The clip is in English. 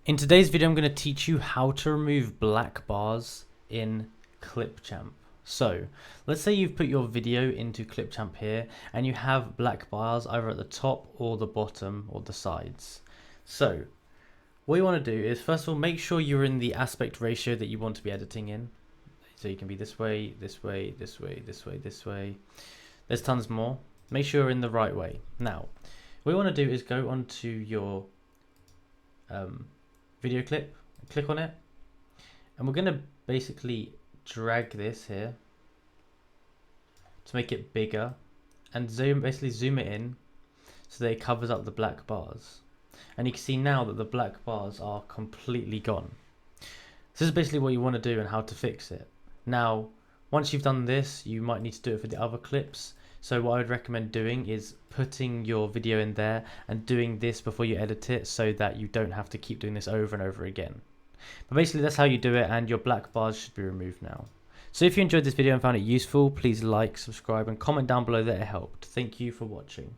In today's video, I'm going to teach you how to remove black bars in Clipchamp. So let's say you've put your video into Clipchamp here and you have black bars either at the top or the bottom or the sides. So what you want to do is, first of all, make sure you're in the aspect ratio that you want to be editing in. So you can be this way, this way, this way, this way, this way. There's tons more. Make sure you're in the right way. Now, what you want to do is go onto your video clip, click on it, and we're going to basically drag this here to make it bigger and basically zoom it in so that it covers up the black bars. And you can see now that the black bars are completely gone. This is basically what you want to do and how to fix it. Now, once you've done this, you might need to do it for the other clips. So what I would recommend doing is putting your video in there and doing this before you edit it so that you don't have to keep doing this over and over again. But basically that's how you do it, and your black bars should be removed now. So if you enjoyed this video and found it useful, please like, subscribe and comment down below that it helped. Thank you for watching.